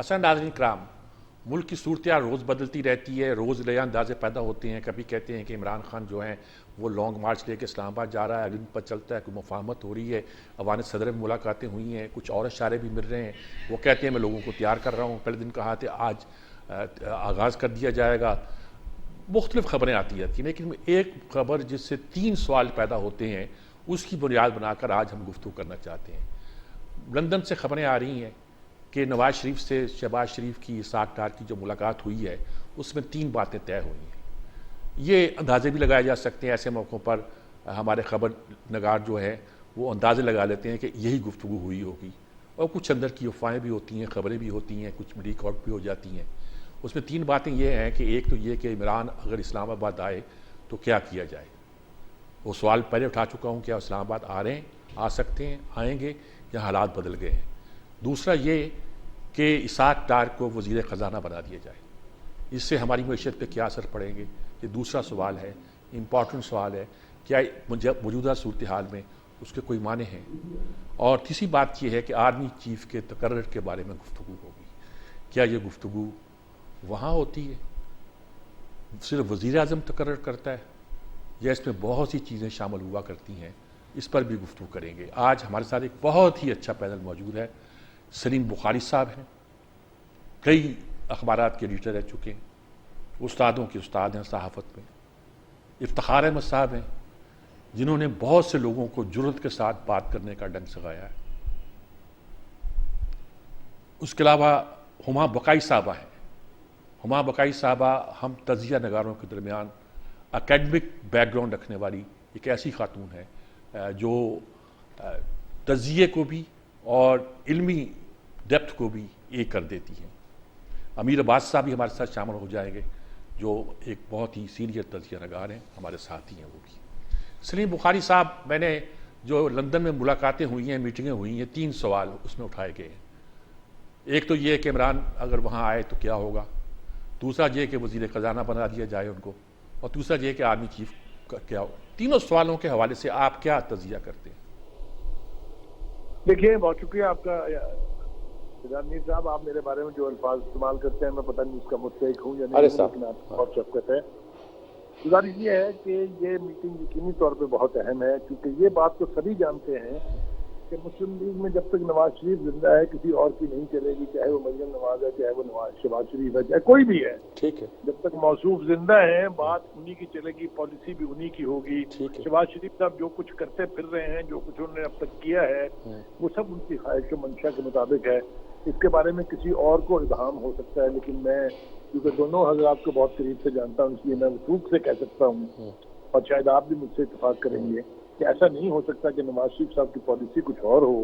हसन नाज़रीन कराम, मुल्क की सूरत रोज़ बदलती रहती है, रोज़ नए अंदाजे पैदा होते हैं। कभी कहते हैं कि इमरान खान जो हैं वो लॉन्ग मार्च लेके इस्लामाबाद जा रहा है, अगले दिन पता चलता है कोई मुफाहमत हो रही है, अवान सदर में मुलाकातें हुई हैं, कुछ और इशारे भी मिल रहे हैं। वो कहते हैं मैं लोगों को तैयार कर रहा हूँ, पहले दिन कहा था आज आगाज़ कर दिया जाएगा। मुख्तलिफ खबरें आती रहती हैं, लेकिन एक खबर जिससे 3 सवाल पैदा होते हैं उसकी बुनियाद बनाकर आज हम गुफ्तगू करना चाहते हैं। लंदन से खबरें आ रही हैं कि नवाज शरीफ से शहबाज शरीफ की इसाक डार की जो मुलाकात हुई है उसमें 3 बातें तय हुई हैं। ये अंदाजे भी लगाए जा सकते हैं, ऐसे मौक़ों पर हमारे खबर नगार जो है वो अंदाजे लगा लेते हैं कि यही गुफ्तगू हुई होगी, और कुछ अंदर की अफवाहें भी होती हैं, खबरें भी होती हैं, कुछ रिकॉर्ड भी हो जाती हैं। उसमें 3 बातें ये हैं कि एक तो ये कि इमरान अगर इस्लामाबाद आए तो क्या किया जाए। वो सवाल पहले उठा चुका हूँ, क्या इस्लामाबाद आ रहे हैं, आ सकते हैं, आएंगे या हालात बदल गए हैं। दूसरा ये कि इसाक डार को वज़ीर ख़ज़ाना बना दिया जाए, इससे हमारी मईशत पे क्या असर पड़ेंगे, ये दूसरा सवाल है, इम्पॉर्टेंट सवाल है। क्या मौजूदा सूरत हाल में उसके कोई माने हैं। और तीसरी बात यह है कि आर्मी चीफ़ के तकर्रर के बारे में गुफ्तगू होगी। क्या ये गुफ्तगू वहाँ होती है, सिर्फ वज़ीर आज़म तकर्रर करता है, या इसमें बहुत सी चीज़ें शामिल हुआ करती हैं, इस पर भी गुफ्तगू करेंगे। आज हमारे साथ एक बहुत ही अच्छा पैनल मौजूद है। सलीम बुखारी साहब हैं, कई अखबारात के एडिटर रह चुके हैं, उस्तादों के उस्ताद हैं सहाफ़त में। इफ्तिखार अहमद साहब हैं, जिन्होंने बहुत से लोगों को जुर्रत के साथ बात करने का ढंग सिखाया है। उसके अलावा हुमा बकाई साहबा हैं। हुमा बकाई साहबा हम तजिया नगारों के दरमियान एकेडमिक बैकग्राउंड रखने वाली एक ऐसी खातून है जो तजिए को भी और इल्मी डेप्थ को भी एक कर देती हैं। अमीर अब्बास साहब भी हमारे साथ शामिल हो जाएंगे, जो एक बहुत ही सीनियर तजिया नगार हैं, हमारे साथ ही हैं वो भी। सलीम बुखारी साहब, मैंने जो लंदन में मुलाकातें हुई हैं, मीटिंगें हुई हैं, 3 सवाल उसमें उठाए गए हैं। एक तो ये कि इमरान अगर वहाँ आए तो क्या होगा, दूसरा ये कि वज़ीर ख़ज़ाना बना दिया जाए उनको, और दूसरा ये कि आर्मी चीफ का क्या हो। तीनों सवालों के हवाले से आप क्या तजिया करते हैं? देखिए, बहुत शुक्रिया आपका मीर साहब। आप मेरे बारे में जो अल्फाज इस्तेमाल करते हैं, मैं पता नहीं उसका मुस्तहिक हूँ या नहीं, लेकिन आपको बहुत शफ़क़त है। गुजारिश ये है कि ये मीटिंग यकीनी तौर पे बहुत अहम है, क्योंकि ये बात तो सभी जानते हैं कि मुस्लिम लीग में जब तक नवाज शरीफ जिंदा है किसी और की नहीं चलेगी, चाहे वो मरियम नवाज है, चाहे वो शहबाज शरीफ है, चाहे कोई भी है। ठीक है, जब तक मौसूफ जिंदा है बात उन्हीं की चलेगी, पॉलिसी भी उन्हीं की होगी। शहबाज शरीफ साहब जो कुछ करते फिर रहे हैं, जो कुछ उन्होंने अब तक किया है, वो सब उनकी ख्वाहिश और मंशा के मुताबिक है। इसके बारे में किसी और को इल्हाम हो सकता है, लेकिन मैं क्योंकि दोनों हजरात को बहुत करीब से जानता हूँ, इसलिए मैं वसूख से कह सकता हूँ, और शायद आप भी मुझसे इत्तेफाक करेंगे कि ऐसा नहीं हो सकता कि नवाज शरीफ साहब की पॉलिसी कुछ और हो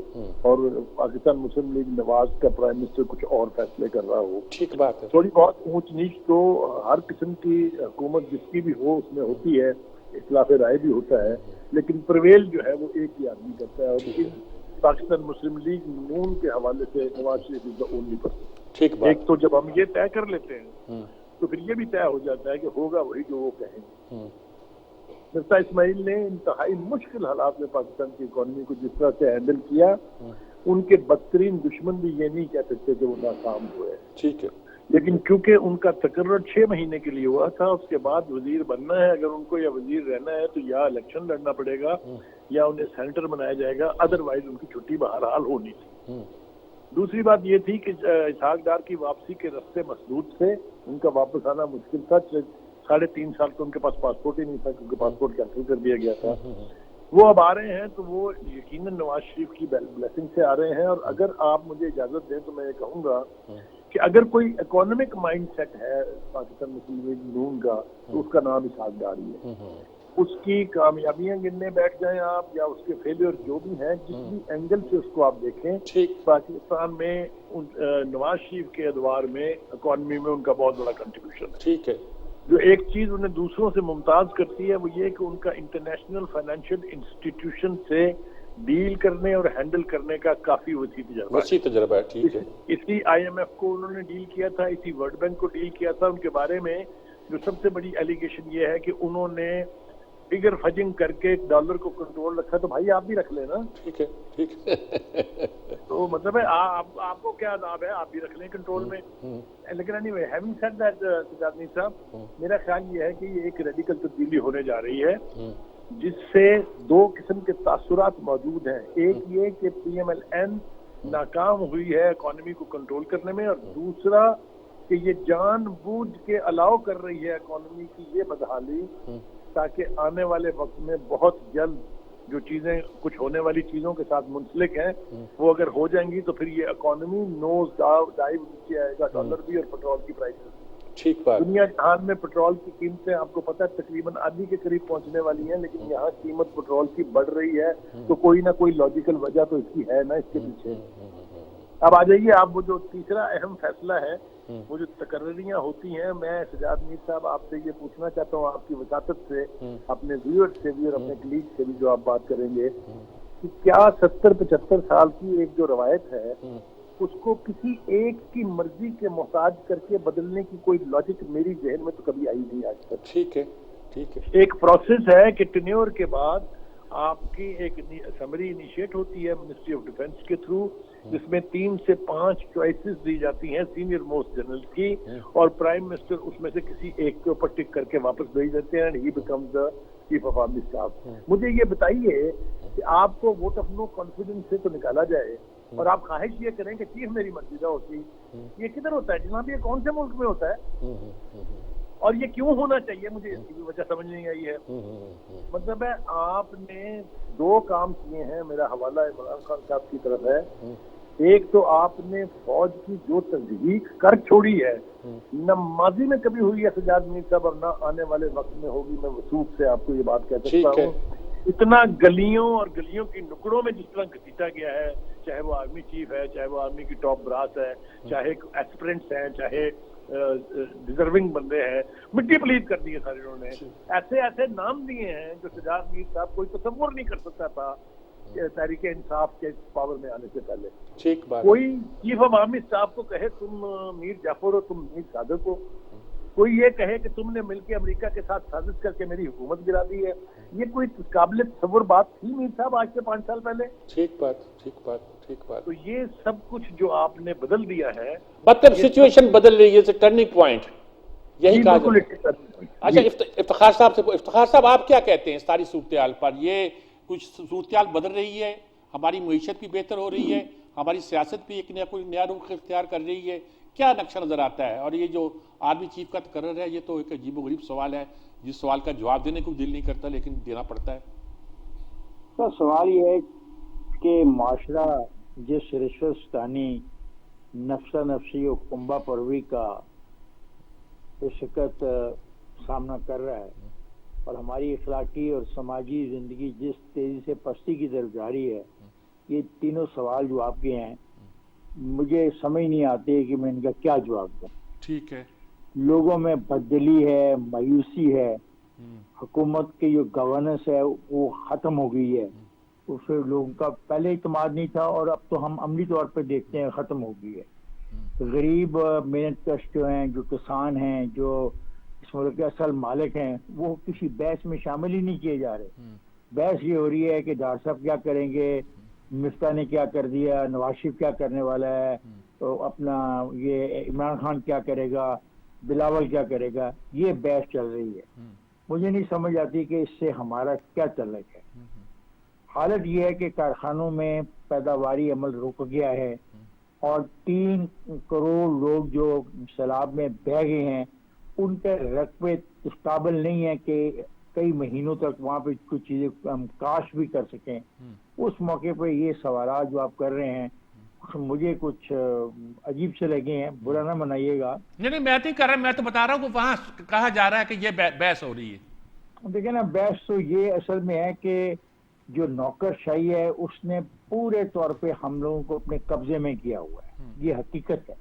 और पाकिस्तान मुस्लिम लीग नवाज का प्राइम मिनिस्टर कुछ और फैसले कर रहा हो। ठीक बात है। थोड़ी बहुत ऊंच नीच तो हर किस्म की हुकूमत जिसकी भी हो उसमें होती है, इख्तिलाफ राय भी होता है, लेकिन प्रवेल जो है वो एक ही आदमी करता है। और पाकिस्तान मुस्लिम लीग नून के हवाले से Nawaz Sharif is the only person. ठीक बात। एक तो जब हम ये तय कर लेते हैं तो फिर ये भी तय हो जाता है कि होगा वही जो वो कहेंगे। मिर्जा इस्माइल ने इंतहाई मुश्किल हालात में पाकिस्तान की इकोनॉमी को जिस तरह से हैंडल किया, उनके बदतरीन दुश्मन भी ये नहीं कह सकते कि वो नाकाम हुए। ठीक है, लेकिन क्योंकि उनका तकर्रर 6 महीने के लिए हुआ था, उसके बाद वजीर बनना है अगर उनको, या वजीर रहना है तो या इलेक्शन लड़ना पड़ेगा या उन्हें सेनेटर बनाया जाएगा, अदरवाइज उनकी छुट्टी बहरहाल होनी थी। दूसरी बात ये थी कि इसहाक डार की वापसी के रास्ते मसदूद थे, उनका वापस आना मुश्किल था। 3.5 साल तो उनके पास पासपोर्ट ही नहीं था, क्योंकि पासपोर्ट कैंसिल कर दिया गया था। वो अब आ रहे हैं तो वो यकीनन नवाज शरीफ की ब्लेसिंग से आ रहे हैं। और अगर आप मुझे इजाजत दें तो मैं ये कहूँगा कि अगर कोई इकोनॉमिक माइंडसेट है पाकिस्तान मुस्लिम लीग नून का, तो उसका नाम इसहाक डार ही है। उसकी कामयाबियां गिनने बैठ जाएं आप, या उसके फेलियर जो भी हैं, जिस भी एंगल से उसको आप देखें, पाकिस्तान में नवाज शरीफ के अदवार में इकोनॉमी में उनका बहुत बड़ा कंट्रीब्यूशन है। ठीक है। जो एक चीज उन्हें दूसरों से मुमताज करती है वो ये कि उनका इंटरनेशनल फाइनेंशियल इंस्टीट्यूशन से डील करने और हैंडल करने का काफी वसी तजर्बा है। ठीक है। इसी IMF को उन्होंने डील किया था, इसी वर्ल्ड बैंक को डील किया था। उनके बारे में जो सबसे बड़ी एलिगेशन ये है कि उन्होंने फिगर फजिंग करके डॉलर को कंट्रोल रखा, तो भाई आप भी रख लेना। ठीक है, ठीक है। तो मतलब आपको क्या अदाब है, आप भी रख लें कंट्रोल में। लेकिन anyway, having said that Sajjad Mir साहब, मेरा ख्याल ये है कि ये एक रेडिकल तब्दीली होने जा रही है जिससे दो किस्म के तासुरात मौजूद हैं। एक ये कि PMLN नाकाम हुई है इकोनॉमी को कंट्रोल करने में, और दूसरा कि ये जानबूझ के अलाउ कर रही है इकोनॉमी की ये बदहाली ताकि आने वाले वक्त में बहुत जल्द जो चीजें कुछ होने वाली चीजों के साथ मुंसलिक हैं वो अगर हो जाएंगी तो फिर ये इकोनॉमी नोज डाइव नीचे आएगा, डॉलर भी और पेट्रोल की प्राइसेस। ठीक बात। दुनिया जहान में पेट्रोल की कीमतें आपको पता है तकरीबन आधी के करीब पहुंचने वाली हैं, लेकिन यहाँ कीमत पेट्रोल की बढ़ रही है, तो कोई ना कोई लॉजिकल वजह तो इसकी है ना इसके पीछे। अब आ जाइए आप, वो जो तीसरा अहम फैसला है, वो जो तकर्रियां होती हैं, मैं सजाद मीर साहब आपसे ये पूछना चाहता हूँ आपकी वसातत से, अपने व्यूअर्स से भी और अपने कलीग से भी जो आप बात करेंगे, कि क्या 70-75 साल की एक जो रवायत है उसको किसी एक की मर्जी के मोहताज करके बदलने की कोई लॉजिक मेरी जहन में तो कभी आई नहीं आज तक। ठीक है, ठीक है। एक प्रोसेस है कि टेन्योर के बाद आपकी एक समरी इनिशिएट होती है मिनिस्ट्री ऑफ डिफेंस के थ्रू, जिसमें 3 से 5 चॉइसेस दी जाती हैं सीनियर मोस्ट जनरल की, और प्राइम मिनिस्टर उसमें से किसी एक के ऊपर टिक करके वापस भेज देते हैं, and he becomes the chief of army staff. मुझे ये बताइए कि आपको वोट ऑफ नो कॉन्फिडेंस से तो निकाला जाए और आप ख्वाहिश ये करें कि चीफ मेरी मर्जीदा होती, ये किधर होता है जनाब? ये कौन से मुल्क में होता है और ये क्यों होना चाहिए? मुझे इसकी भी वजह समझ नहीं आई है। मतलब है आपने 2 काम किए हैं, मेरा हवाला इमरान खान साहब की तरफ है। एक तो आपने फौज की जो तजदीक कर छोड़ी है, न माजी में कभी हुई है सजाद मीर साहब और न आने वाले वक्त में होगी, मैं वसूख से आपको ये बात कह सकता हूँ। इतना गलियों और गलियों की नुकड़ों में जिस तरह घसीटा गया है, चाहे वो आर्मी चीफ है, चाहे वो आर्मी की टॉप ब्रास है, चाहे एस्पिरेंट्स हैं, चाहे डिजर्विंग बंदे हैं, मिट्टी पलीत कर दी है सारे इन्होंने। ऐसे ऐसे नाम दिए हैं जो सजाद मीर साहब कोई तसव्वुर नहीं कर सकता था तहरीक इंसाफ के पावर में आने से पहले। ठीक बात। कोई चीफ ऑफ आर्मी स्टाफ को कहे तुम मीर जाफर हो, तुम मीर सादक हो, कोई ये कहे कि तुमने मिलकर अमेरिका के साथ साजिश करके मेरी हुकूमत गिरा दी है, ये कोई काबिल तसव्वुर बात थी मीर साहब आज से 5 साल पहले? ठीक बात, ठीक बात, ठीक बात। तो ये सब कुछ जो आपने बदल दिया है, मतलब सिचुएशन बदल रही है, टर्निंग पॉइंट यही कहा जाता है। अच्छा, इफ्तिखार साहब आप क्या कहते हैं सारी सूरत पर? ये कुछ सूरत बदल रही है, हमारी मईशत भी बेहतर हो रही है, हमारी सियासत भी एक कोई नया रुख इख्तियार कर रही है, क्या नक्शा नजर आता है? और ये जो आर्मी चीफ का तकर्रर है, ये तो एक अजीबोगरीब सवाल है, जिस सवाल का जवाब देने को दिल नहीं करता लेकिन देना पड़ता है। तो सवाल ये है कि माशरा जिस रिश्वतस्तानी नफ्सा नफसी और कुंबा परवी का इस वक्त सामना कर रहा है, और हमारी अखलाकी और समाजी जिंदगी जिस तेजी से पस्ती की तरफ जा रही है, ये तीनों सवाल जो आपके हैं मुझे समझ नहीं आते कि मैं इनका क्या जवाब दूं। ठीक है। लोगों में बदली है, मायूसी है, हुकूमत की जो गवर्नेंस है वो खत्म हो गई है, उससे लोगों का पहले इत्मीनान नहीं था और अब तो हम अमली तौर पे देखते हैं खत्म हो गई है। गरीब मेहनतकश जो हैं, जो किसान हैं, जो इस मुल्क के असल मालिक हैं, वो किसी बहस में शामिल ही नहीं किए जा रहे। बहस ये हो रही है कि डॉक्टर साहब क्या करेंगे, मिफ्ता ने क्या कर दिया, नवाज शरीफ क्या करने वाला है, तो अपना ये इमरान खान क्या करेगा, बिलावल क्या करेगा, ये बहस चल रही है। मुझे नहीं समझ आती कि इससे हमारा क्या तल्लुक है। हालत ये है कि कारखानों में पैदावारी अमल रुक गया है और 3 करोड़ लोग जो सैलाब में बह गए हैं, उनके रकबे इस काबिल नहीं है कि कई महीनों तक वहाँ पे कुछ चीजें हम काश भी कर सकें। उस मौके पे ये सवाल जो आप कर रहे हैं मुझे कुछ अजीब से लगे हैं, बुरा ना मनाइएगा। नहीं, मैं नहीं कर रहा, मैं तो बता रहा हूँ कि वहाँ कहा जा रहा है कि ये बहस हो रही है। देखिए ना, बहस तो ये असल में है कि जो नौकरशाही है उसने पूरे तौर पे हम लोगों को अपने कब्जे में किया हुआ है, ये हकीकत है,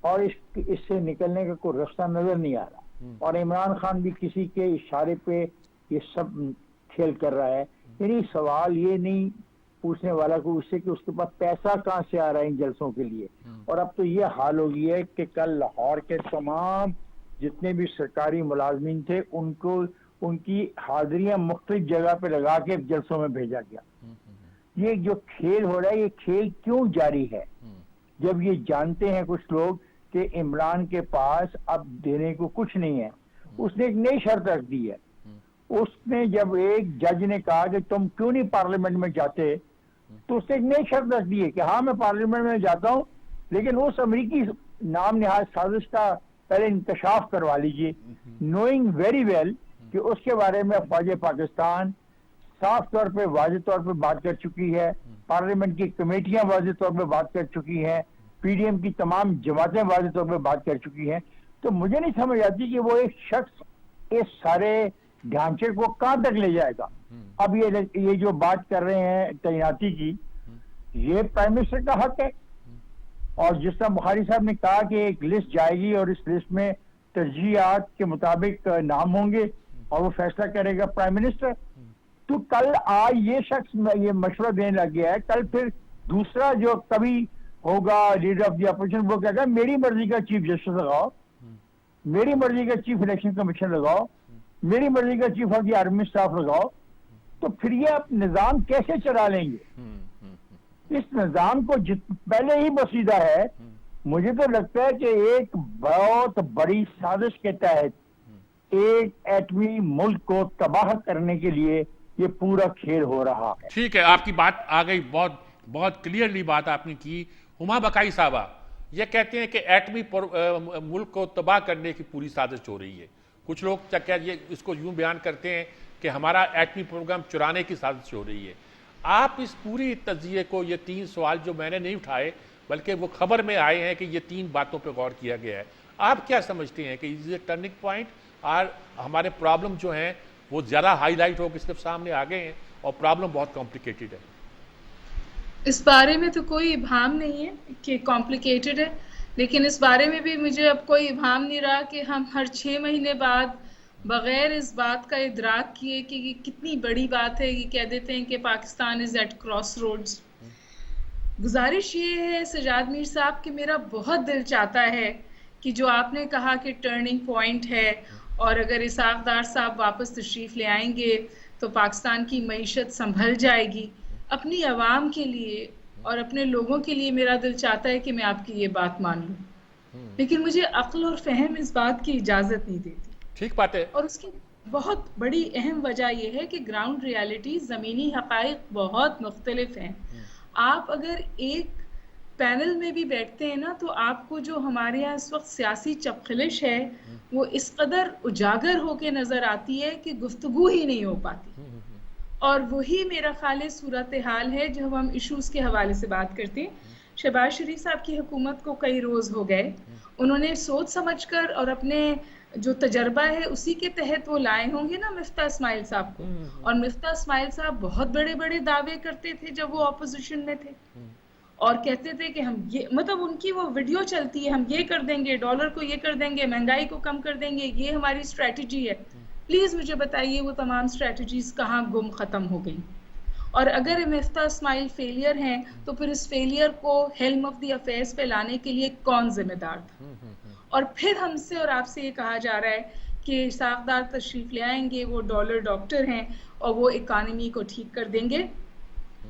और इससे निकलने का कोई रास्ता नजर नहीं आ रहा। और इमरान खान भी किसी के इशारे पे ये सब खेल कर रहा है। यानी सवाल ये नहीं पूछने वाला को उससे कि उसके पास पैसा कहाँ से आ रहा है इन जलसों के लिए। और अब तो ये हाल हो गया है कि कल लाहौर के तमाम जितने भी सरकारी मुलाजमीन थे उनको उनकी हाजिरियां मुख्तलिफ जगह पे लगा के जलसों में भेजा गया। ये जो खेल हो रहा है, ये खेल क्यों जारी है? जब ये जानते हैं कुछ लोग कि इमरान के पास अब देने को कुछ नहीं है, उसने एक नई शर्त रख दी है। उसने जब एक जज ने कहा कि तुम क्यों नहीं पार्लियामेंट में जाते, तो उसने एक नई शर्त रख दी है कि हाँ मैं पार्लियामेंट में जाता हूं, लेकिन उस अमेरिकी नाम निहाज साजिश का पहले इंकशाफ करवा लीजिए, नोइंग वेरी वेल कि उसके बारे में फौज पाकिस्तान साफ तौर पे वाज़ेह तौर पे बात कर चुकी है, पार्लियामेंट की कमेटियां वाज़ेह तौर पे बात कर चुकी हैं, पीडीएम की तमाम जमातें वाज़ेह तौर पे बात कर चुकी हैं। तो मुझे नहीं समझ आती कि वो एक शख्स इस सारे ढांचे को कहां तक ले जाएगा। अब ये जो बात कर रहे हैं तैनाती की, ये प्राइम मिनिस्टर का हक है, और जिस तरह बुखारी साहब ने कहा कि एक लिस्ट जाएगी और इस लिस्ट में तरजीहात के मुताबिक नाम होंगे और वो फैसला करेगा प्राइम मिनिस्टर। तो कल आज ये शख्स ये मशवरा देने लग गया है, कल फिर दूसरा जो कभी होगा लीडर ऑफ द अपोजिशन, वो कहेगा मेरी मर्जी का चीफ जस्टिस लगाओ, मेरी मर्जी का चीफ इलेक्शन कमीशन लगाओ, मेरी मर्जी का chief of the army staff लगाओ। तो फिर ये आप निजाम कैसे चला लेंगे? इस निजाम को पहले ही बसीदा है। मुझे तो लगता है कि एक बहुत बड़ी साजिश के तहत एक एटमी मुल्क को तबाह करने के लिए ये पूरा खेल हो रहा है। ठीक है, आपकी बात आ गई, बहुत बहुत क्लियरली बात आपने की। हुमा बकाई साहबा ये कहते हैं कि एटमी मुल्क को तबाह करने की पूरी साजिश हो रही है। कुछ लोग ये इसको यूं बयान करते हैं कि हमारा एटमी प्रोग्राम चुराने की साजिश हो रही है। आप इस पूरी तज्जिए को, ये 3 सवाल जो मैंने नहीं उठाए बल्कि वो खबर में आए हैं कि ये 3 बातों पे गौर किया गया है, आप क्या समझते हैं कि इज ए टर्निंग पॉइंट और हमारे प्रॉब्लम जो हैं वो ज़्यादा हाईलाइट हो के सिर्फ सामने आ गए हैं और प्रॉब्लम बहुत कॉम्प्लिकेटेड है? इस बारे में तो कोई इबाम नहीं है कि कॉम्प्लिकेटेड है, लेकिन इस बारे में भी मुझे अब कोई इबाम नहीं रहा कि हम हर 6 महीने बाद बगैर इस बात का इदराक किए कि ये कितनी बड़ी बात है, ये कह देते हैं कि Pakistan is at crossroads. गुजारिश ये है सजाद मीर साहब कि मेरा बहुत दिल चाहता है कि जो आपने कहा कि टर्निंग पॉइंट है, और अगर इसाक डार साहब वापस तशरीफ़ ले आएंगे तो पाकिस्तान की मईशत संभल जाएगी। अपनी आवाम के लिए और अपने लोगों के लिए मेरा दिल चाहता है कि मैं आपकी ये बात मान लूँ, लेकिन मुझे अक्ल और फहम इस बात की इजाज़त नहीं देती। ठीक बात है। और उसकी बहुत बड़ी अहम वजह यह है कि ग्राउंड रियलिटी, ज़मीनी हक़ाइक़ बहुत मुख्तलिफ हैं। आप अगर एक पैनल में भी बैठते हैं ना, तो आपको जो हमारे यहाँ इस वक्त सियासी चपखलिश है वो इस कदर उजागर होके नज़र आती है कि गुफ्तगू ही नहीं हो पाती। और वही मेरा ख्याल सूरत हाल है जब हम इशूज़ के हवाले से बात करते हैं। शहबाज शरीफ साहब की हुकूमत को कई रोज़ हो गए, उन्होंने सोच समझ कर और अपने जो तजर्बा है उसी के तहत वो लाए होंगे ना मिफ्ता इस्माइल साहब को। और मिफ्ता इस्माइल साहब बहुत बड़े बड़े दावे करते थे जब वो ऑपोजिशन में थे, और कहते थे कि हम ये, मतलब उनकी वो वीडियो चलती है, हम ये कर देंगे, डॉलर को ये कर देंगे, महंगाई को कम कर देंगे, ये हमारी स्ट्रैटेजी है। प्लीज़ मुझे बताइए वो तमाम स्ट्रैटेजीज कहाँ गुम ख़त्म हो गई? और अगर मिफ्ता इस्माइल फेलियर हैं तो फिर इस फेलियर को हेल्म ऑफ द अफेयर्स पे लाने के लिए कौन जिम्मेदार था? और फिर हमसे और आपसे ये कहा जा रहा है कि इसाक डार तशरीफ़ ले आएंगे, वो डॉलर डॉक्टर हैं और वो इकानमी को ठीक कर देंगे।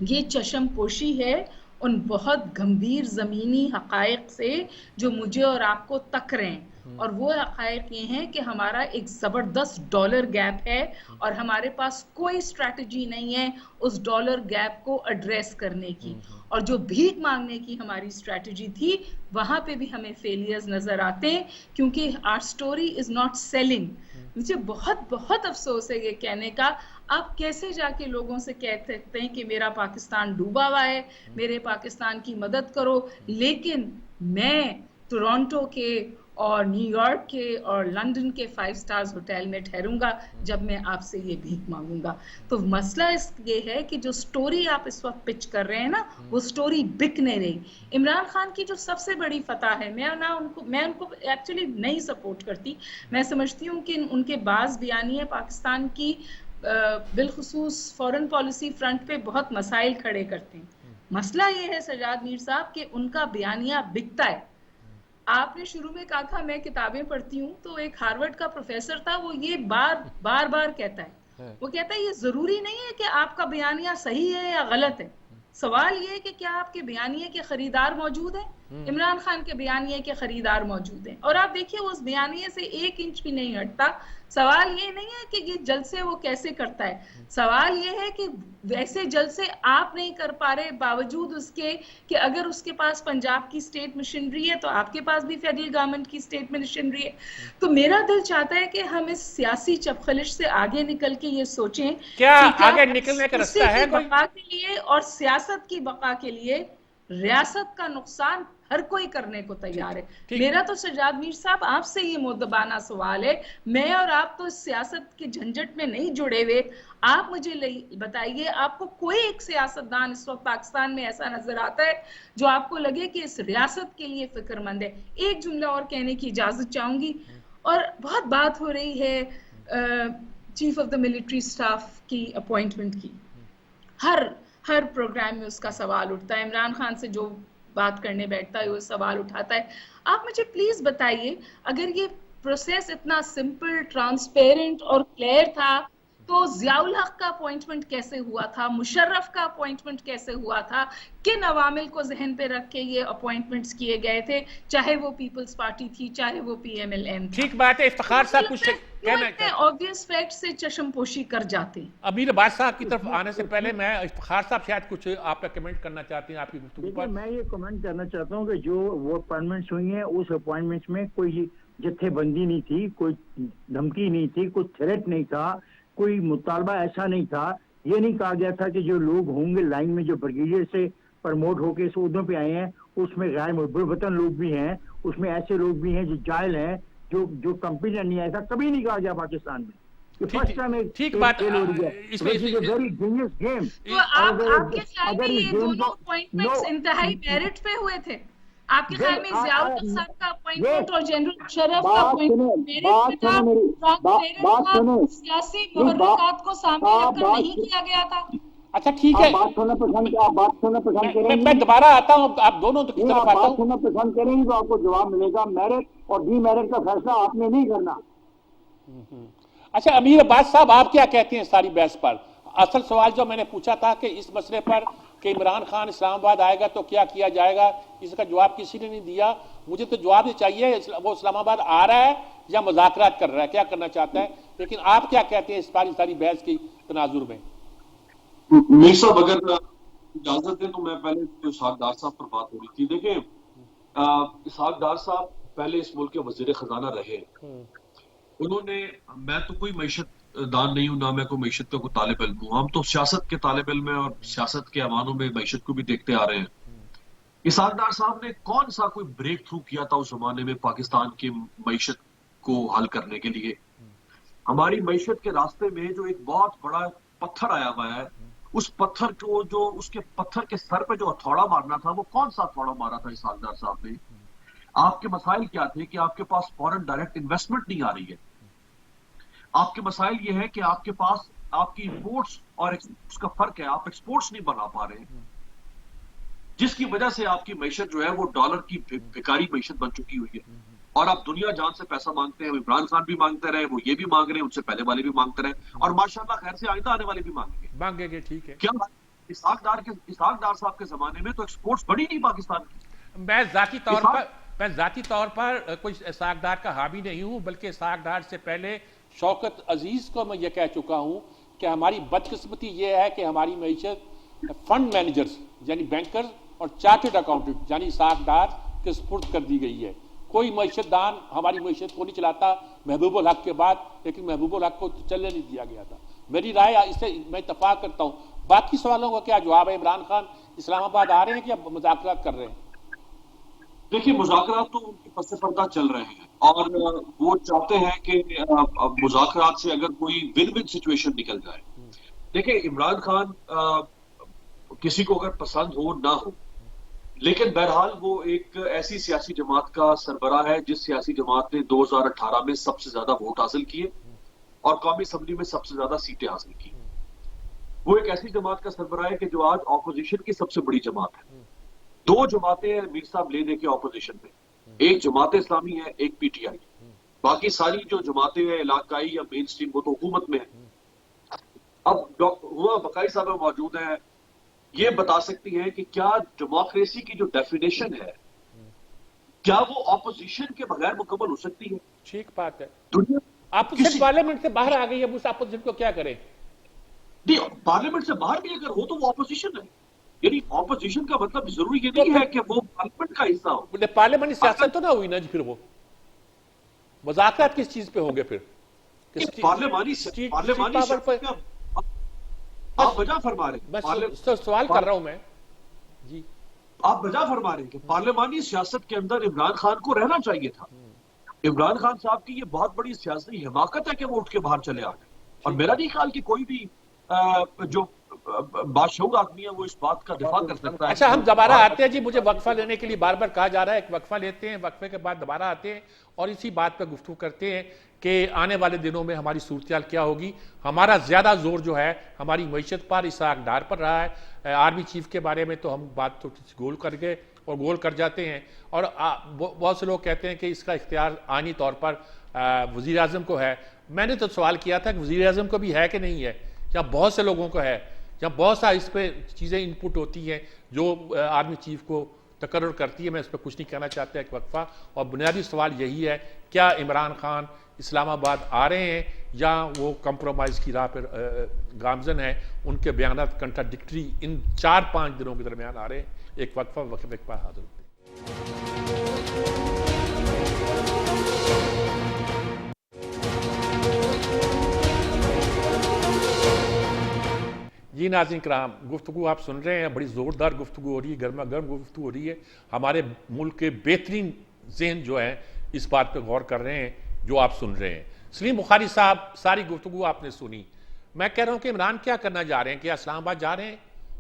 ये चशम पोशी है उन बहुत गंभीर ज़मीनी हक़ाइक़ से जो मुझे और आपको तक रहे हैं। और वो हक़ाइक़ ये हैं कि हमारा एक ज़बरदस्त डॉलर गैप है और हमारे पास कोई स्ट्रैटेजी नहीं है उस डॉलर गैप को एड्रेस करने की। और जो भीख मांगने की हमारी स्ट्रैटेजी थी, वहाँ पे भी हमें फेलियर्स नज़र आते हैं, क्योंकि our story is not selling. मुझे बहुत बहुत अफसोस है ये कहने का, आप कैसे जाके लोगों से कह सकते हैं कि मेरा पाकिस्तान डूबा हुआ है, मेरे पाकिस्तान की मदद करो, लेकिन मैं टोरंटो के और न्यूयॉर्क के और लंदन के 5 स्टार्स होटल में ठहरूंगा जब मैं आपसे ये भीख मांगूंगा। तो मसला ये है कि जो स्टोरी आप इस वक्त पिच कर रहे हैं ना, वो स्टोरी बिक नहीं रही। इमरान खान की जो सबसे बड़ी फतह है, मैं उनको एक्चुअली नहीं सपोर्ट करती। मैं समझती हूँ कि उनके बाज़ बयानियाँ पाकिस्तान की बिलखुसूस फॉरेन पॉलिसी फ्रंट पे बहुत मसाइल खड़े करते हैं। मसला ये है सजाद मीर साहब कि उनका बयानिया बिकता है। आपने शुरू में कहा था मैं किताबें पढ़ती हूँ, तो एक हार्वर्ड का प्रोफेसर था, वो ये बार बार कहता है, वो कहता है ये जरूरी नहीं है कि आपका बयानिया सही है या गलत है, सवाल ये है कि क्या आपके बयानिए के खरीदार मौजूद हैं? इमरान खान के बयानिए के खरीदार मौजूद हैं, और आप देखिए वो उस बयानिए से 1 इंच भी नहीं हटता। सवाल ये नहीं है कि ये जलसे वो कैसे करता है, सवाल ये है कि वैसे जलसे आप नहीं कर पा रहे, बावजूद उसके कि अगर उसके पास पंजाब की स्टेट मशीनरी है तो आपके पास भी फेडरल गवर्नमेंट की स्टेट मशीनरी है। तो मेरा दिल चाहता है कि हम इस सियासी चपखलिश से आगे निकल के ये सोचें क्या कि आगे निकलने का रास्ता है कोई? बका के लिए और सियासत की बका के लिए रियासत का नुकसान हर कोई करने को तैयार है। मेरा तो सज्जाद मीर साहब आपसे ये मुद्दबाना सवाल है, मैं और आप तो सियासत के झंझट में नहीं जुड़े हुए, आप मुझे बताइए आपको कोई एक सियासतदान इस वक्त पाकिस्तान में ऐसा नजर आता है जो आपको लगे कि इस रियासत के लिए फिक्रमंद है? एक जुमला और कहने की इजाजत चाहूंगी, और बहुत बात हो रही है chief of the military staff की अपॉइंटमेंट की, हर प्रोग्राम में उसका सवाल उठता है, इमरान खान से जो बात करने बैठता है वो सवाल उठाता है। आप मुझे प्लीज बताइए, अगर ये प्रोसेस इतना सिंपल, ट्रांसपेरेंट और क्लियर था तो ज़ियाउल हक का अपॉइंटमेंट कैसे हुआ था, मुशर्रफ का अपॉइंटमेंट कैसे हुआ था, किन अवामिल को जहन पे रख के ये अपॉइंटमेंट्स किए गए थे, चाहे वो पीपल्स पार्टी थी चाहे वो PMLN। ठीक बात है, इफ्तिखार साहब कुछ कहना है? ऑब्वियस फैक्ट से चश्मपोशी कर जाते हैं। अमीर अब्बास साहब की तरफ आने से पहले मैं इफ्तिखार साहब शायद कुछ आपका कमेंट करना चाहते हैं आपकी गुफ्तगू पर। मैं ये कमेंट करना चाहता हूँ कि जो वो अपॉइंटमेंट्स हुई हैं उस अपॉइंटमेंट्स में कोई जत्थेबंदी नहीं थी, कोई धमकी नहीं थी, कोई थ्रेट नहीं था, कोई मुतालबा ऐसा नहीं था। ये नहीं कहा गया था कि जो लोग होंगे लाइन में जो ब्रिगेडियर से प्रमोट होके इस ओहदों पे आए हैं उसमें गैर मुल्बतन लोग भी हैं, उसमें ऐसे लोग भी हैं जो जायल हैं, जो कंपनी नहीं आया था, कभी नहीं कहा गया पाकिस्तान में। ठीक बात, इसमें वेरी जीनियस गेम। तो आपके ख्याल में ये दोनों अपॉइंटमेंट्स इंतहाई मेरिट पे हुए थे? आपके ख्याल में ज़ियाउल हक साहब का अपॉइंटमेंट और जनरल मुशर्रफ का अपॉइंटमेंट मेरिट पे था, सियासी मुहर्रिकात को सामने रखकर नहीं किया गया था? अच्छा ठीक है, बात सुनना पसंद करेंगे। मैं दोबारा आता हूँ, आप दोनों की तरफ आता हूँ। सुनना पसंद करेंगे तो आपको जवाब मिलेगा। मेरिट और डीमेरिट का फैसला आपने नहीं करना। अच्छा अमीर अब्बास साहब, आप क्या कहते हैं सारी बहस पर? असल सवाल जो मैंने पूछा था कि इस मसले पर कि इमरान खान इस्लामाबाद आएगा तो क्या किया जाएगा, इसका जवाब किसी ने नहीं दिया। मुझे तो जवाब ये चाहिए, वो इस्लामाबाद आ रहा है या मुज़ाकरात कर रहा है, क्या करना चाहता है? लेकिन आप क्या कहते हैं इस सारी बहस की तनाजुर में? मीर साहब अगर इजाजत दें तो मैं पहले इसहाक डार साहब पर बात हो रही थी। देखें, इसहाक डार साहब पहले इस मुल्क के वजीर खजाना रहे। उन्होंने, मैं तो कोई मईशत दान नहीं हूं, ना मैं कोई मईशत का कोई तालिब इल्म हूं, हम तो सियासत के तालिब इल्म में और सियासत के अवानों में मईशत को भी देखते आ रहे हैं। इसहाक डार साहब ने कौन सा कोई ब्रेक थ्रू किया था उस जमाने में पाकिस्तान की मईशत को हल करने के लिए? हमारी मईशत के रास्ते में जो एक बहुत बड़ा पत्थर आया हुआ है, उस पत्थर को, जो उसके पत्थर के सर पे जो हथौड़ा मारना था, वो कौन सा हथौड़ा मारा था इसहाक डार साहब ने? आपके मसाइल क्या थे कि आपके पास फॉरेन डायरेक्ट इन्वेस्टमेंट नहीं आ रही है। आपके मसाइल ये है कि आपके पास आपकी इंपोर्ट्स और एक्सपोर्ट्स का फर्क है, आप एक्सपोर्ट्स नहीं बढ़ा पा रहे, जिसकी वजह से आपकी मईशत जो है वो डॉलर की भिखारी मईशत बन चुकी हुई है। और आप दुनिया जान से पैसा मांगते हैं, इमरान खान भी मांगते रहे, वो ये भी मांग रहे हैं, उनसे पहले वाले भी मांगते रहे, और माशाल्लाह खैर से आइंदा आने वाले भी मांगेंगे। ठीक है, क्या इसहाक डार साहब के जमाने में तो एक्सपोर्ट्स बढ़ी नहीं पाकिस्तान की। मैं जाती तौर पर कोई इसहाक डार का हावी नहीं हूं, बल्कि इसहाक डार से पहले शौकत अजीज को मैं ये कह चुका हूं कि हमारी बदकिस्मती ये है कि हमारी मईशत फंड मैनेजर्स यानी बैंकर्स और चार्टर्ड अकाउंटेंट यानी इसहाक डार के सुपुर्द कर दी गई है। कोई मईशतदान हमारी मईशत को नहीं चलाता महबूबुल हक के बाद, लेकिन महबूबुल हक को चलने नहीं दिया गया था। मेरी राय इससे मैं इत्तफाक करता हूँ। बाकी सवालों का क्या जवाब है? इमरान खान इस्लामाबाद आ रहे हैं कि मुज़ाकरात कर रहे हैं? देखिए, मुज़ाकरात तो उनके पस पर्दा चल रहे हैं और वो चाहते हैं कि मुज़ाकरात से अगर कोई विन विन सिचुएशन निकल जाए। देखिए, इमरान खान किसी को अगर पसंद हो ना हो, लेकिन बहरहाल वो एक ऐसी सियासी जमात का सरबराह है जिस सियासी जमात ने 2018 में सबसे ज्यादा वोट हासिल किए और कौमी असम्बली में सबसे ज्यादा सीटें हासिल की। वो एक ऐसी जमात का सरबराह है कि जो आज ऑपोजिशन की सबसे बड़ी जमात है। दो जमातें हैं मीर साहब ले दे के ऑपोजिशन में, एक जमात इस्लामी है, एक PTI। बाकी सारी जो जमातें हैं इलाकाई या मेन स्ट्रीम, वो तो हुकूमत में है। अब हुआ बकाई साहब मौजूद है, ये बता सकती हैं कि क्या डेमोक्रेसी की जो डेफिनेशन है, क्या वो ऑपोजिशन के बगैर मुकम्मल हो सकती है? ठीक बात है। दुनिया अपोजिशन पार्लियामेंट से बाहर आ गई है, उस अपोजिशन को क्या करें? नहीं, पार्लियामेंट से बाहर भी अगर हो तो वो ऑपोजिशन है। यानी ऑपोजिशन का मतलब जरूरी ये नहीं है कि वो पार्लियामेंट का हिस्सा हो। पार्लियामेंट सियासत तो ना हुई ना जी, फिर वो मुज़ाकरात किस चीज पे होंगे फिर? पार्लियामानी सियासत का आप वजह फरमा रहे हैं, सवाल कर रहा हूं मैं जी, आप वजह फरमा रहे हैं कि पार्लियामानी सियासत के अंदर इमरान खान को रहना चाहिए था। इमरान खान साहब की ये बहुत बड़ी सियासी हिमाकत है कि वो उठ के बाहर चले आ गए, और मेरा नहीं ख्याल कि कोई भी जो बादशहूर आदमी है वो इस बात का दिफा कर सकता है। अच्छा, हम दोबारा आते हैं जी, मुझे वक्फा लेने के लिए बार बार कहा जा रहा है, एक वक्फा लेते हैं, वक्फे के बाद दोबारा आते हैं और इसी बात पर गुफ्तगू करते हैं कि आने वाले दिनों में हमारी सूरत क्या होगी। हमारा ज्यादा जोर जो है हमारी मईशत पर, इसहाक डार पर रहा है। आर्मी चीफ के बारे में तो हम बात तो गोल कर गए और गोल कर जाते हैं, और बहुत से लोग कहते हैं कि इसका इख्तियार आईनी तौर पर वज़ीर आज़म को है। मैंने तो सवाल किया था कि वज़ीर आज़म को भी है कि नहीं है, या बहुत से लोगों को है, या बहुत सा इस पर चीज़ें इनपुट होती हैं जो आर्मी चीफ को तकर्रुर करती है। मैं इस पर कुछ नहीं कहना चाहता, एक वक्फा। और बुनियादी सवाल यही है, क्या इमरान खान इस्लामाबाद आ रहे हैं या वो कंप्रोमाइज़ की राह पर गामजन है? उनके बयान कंट्राडिक्टरी इन 4-5 दिनों के दरमियान आ रहे हैं। एक वक्फा वक्फे के बाद हाजिर होते हैं। जी नाज़रीन कराम, गुफ्तगू आप सुन रहे हैं, बड़ी ज़ोरदार गुफ्तगू हो रही है, गर्मा गर्म गुफ्तगू हो रही है। हमारे मुल्क के बेहतरीन ज़हन जो हैं इस बात पर गौर कर रहे हैं जो आप सुन रहे हैं। सलीम बुखारी साहब, सारी गुफ्तगू आपने सुनी। मैं कह रहा हूँ कि इमरान क्या करना जा रहे हैं? क्या इस्लामाबाद जा रहे हैं,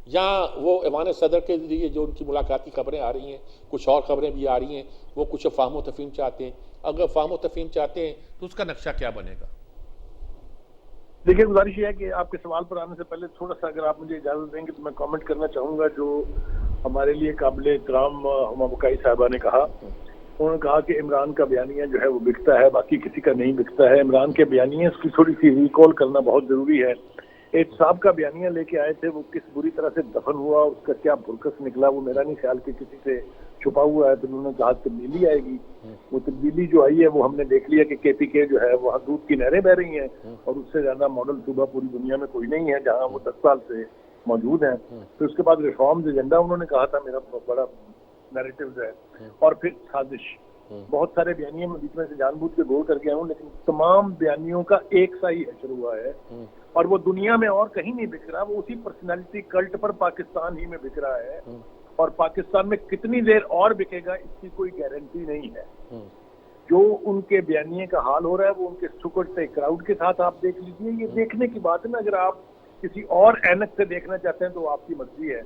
या वो ऐवान सदर के लिए जो उनकी मुलाकात की खबरें आ रही हैं, कुछ और खबरें भी आ रही हैं, वो कुछ फ़ाहम व तफ़हीम चाहते हैं? अगर फ़ाहम व तफ़हीम चाहते हैं तो उसका नक्शा क्या बनेगा? देखिए, गुजारिश है कि आपके सवाल पर आने से पहले थोड़ा सा अगर आप मुझे इजाजत देंगे तो मैं कमेंट करना चाहूंगा। जो हमारे लिए काबिल एहतराम हुमा बुखारी साहबा ने कहा, उन्होंने कहा कि इमरान का बयानिया जो है वो बिकता है, बाकी किसी का नहीं बिकता है। इमरान के बयानिया की थोड़ी सी रिकॉल करना बहुत जरूरी है। एहतसाब का बयानिया लेके आए थे, वो किस बुरी तरह से दफन हुआ, उसका क्या भुरकस निकला, वो मेरा नहीं ख्याल कि किसी से छुपा हुआ है। तो उन्होंने कहा तब्दीली आएगी, वो तब्दीली जो आई है वो हमने देख लिया कि KPK जो है वहाँ दूध की नहरें बह रही हैं, और उससे ज्यादा मॉडल सूबा पूरी दुनिया में कोई नहीं है जहाँ वो 10 साल से मौजूद है। तो उसके बाद रिफॉर्म्स एजेंडा उन्होंने कहा था, मेरा बड़ा नैरेटिव है, और फिर साजिश। बहुत सारे बयानियों में बीच में से जानबूझ के गोल कर गया हूँ, लेकिन तमाम बयानियों का एक सा ही हशर हुआ है, और वो दुनिया में और कहीं नहीं बिक रहा। वो उसी पर्सनैलिटी कल्ट पर पाकिस्तान ही में बिक रहा है, और पाकिस्तान में कितनी देर और बिकेगा इसकी कोई गारंटी नहीं है। जो उनके बयानिए का हाल हो रहा है वो उनके सुकड़ते क्राउड के साथ आप देख लीजिए। ये देखने की बात है ना, अगर आप किसी और ऐनक से देखना चाहते हैं तो आपकी मर्जी है,